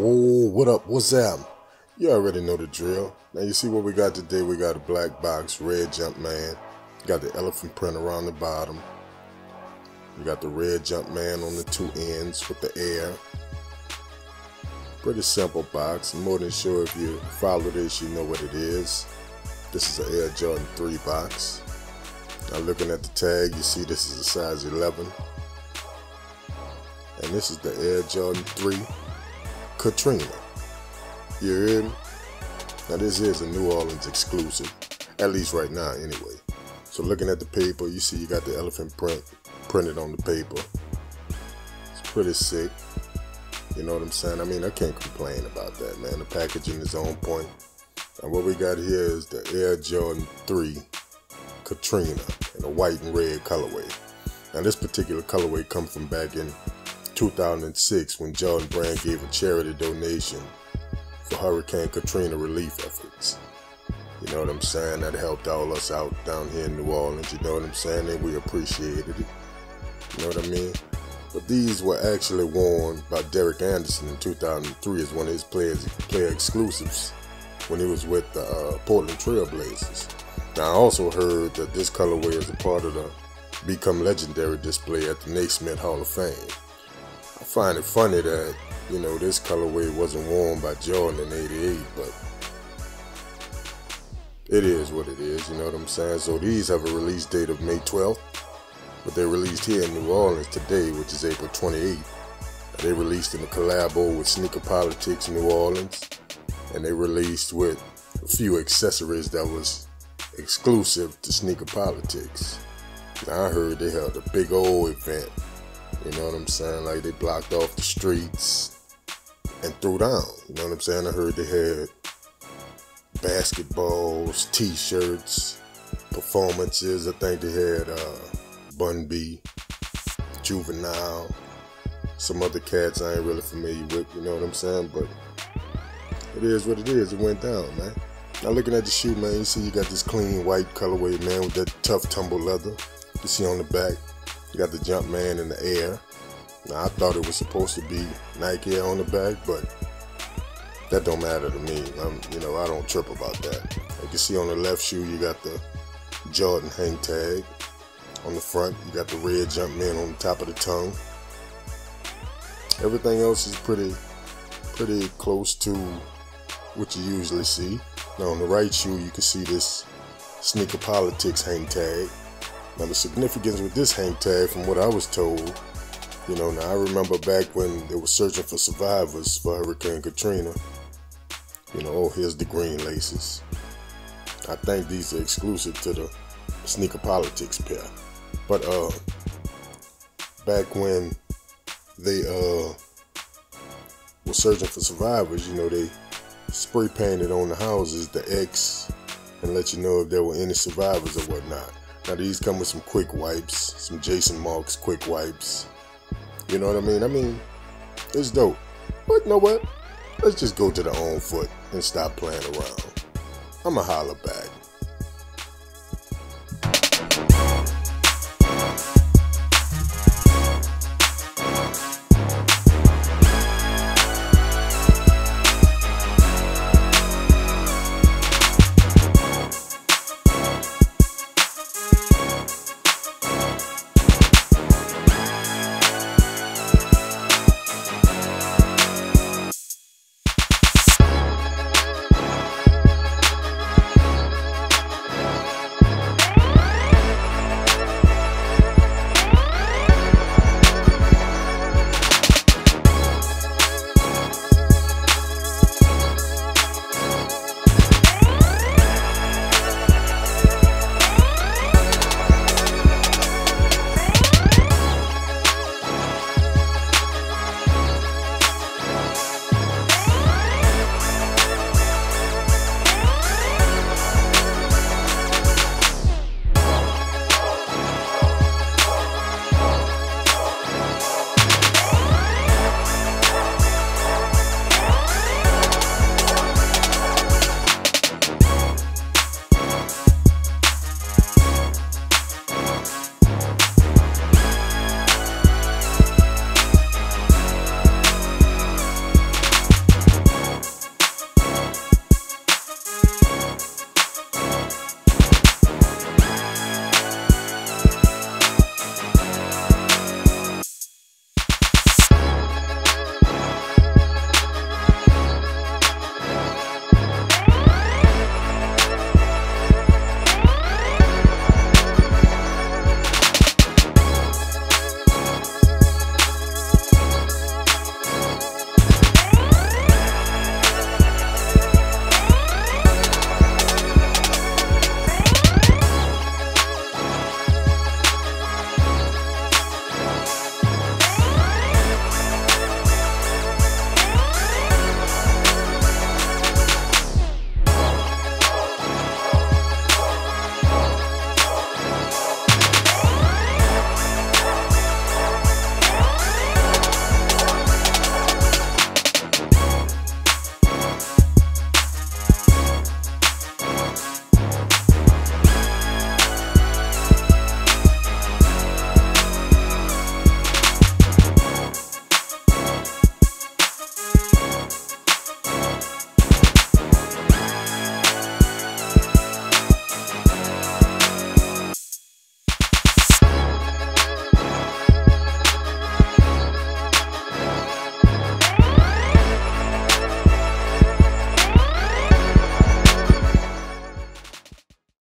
Whoa, what up? What's that? You already know the drill. Now you see what we got today. We got a black box, red Jumpman. Got the elephant print around the bottom. We got the red Jumpman on the two ends with the air. Pretty simple box. I'm more than sure if you follow this, you know what it is. This is an Air Jordan 3 box. Now looking at the tag, you see this is a size 11. And this is the Air Jordan 3 Katrina. You heard me? Now this is a New Orleans exclusive, at least right now anyway. So looking at the paper, you see you got the elephant print printed on the paper. It's pretty sick. You know what I'm saying? I mean, I can't complain about that, man. The packaging is on point. And what we got here is the Air Jordan 3 Katrina in a white and red colorway. Now this particular colorway comes from back in 2006 when Jordan Brand gave a charity donation for Hurricane Katrina relief efforts. You know what I'm saying? That helped all us out down here in New Orleans. You know what I'm saying? And we appreciated it. You know what I mean? But these were actually worn by Derek Anderson in 2003 as one of his player exclusives when he was with the Portland Trail Blazers. Now I also heard that this colorway is a part of the Become Legendary display at the Naismith Hall of Fame. I find it funny that, you know, this colorway wasn't worn by Jordan in '88, but it is what it is, you know what I'm saying? So these have a release date of May 12th, but they're released here in New Orleans today, which is April 28th. They released in a collabo with Sneaker Politics New Orleans, and they released with a few accessories that was exclusive to Sneaker Politics. Now I heard they held a big old event. You know what I'm saying? Like they blocked off the streets and threw down. You know what I'm saying? I heard they had basketballs, t-shirts, performances. I think they had Bun B, Juvenile, some other cats I ain't really familiar with. You know what I'm saying? But it is what it is. It went down, man. Now looking at the shoe, man, you see you got this clean white colorway, man, with that tough tumble leather. You see on the back. You got the Jumpman in the air. Now I thought it was supposed to be Nike Air on the back, but that don't matter to me. You know, I don't trip about that. You can see on the left shoe, you got the Jordan hang tag. On the front, you got the red Jumpman on the top of the tongue. Everything else is pretty close to what you usually see. Now on the right shoe, you can see this Sneaker Politics hang tag. Now the significance with this hang tag, from what I was told, you know, now I remember back when they were searching for survivors for Hurricane Katrina. You know, oh, here's the green laces. I think these are exclusive to the Sneaker Politics pair. But back when they were searching for survivors, you know, they spray painted on the houses the X and let you know if there were any survivors or whatnot. Now these come with some quick wipes, some Jason Marks quick wipes. You know what I mean? I mean, it's dope. But you know what? Let's just go to the on foot and stop playing around. I'ma holler back.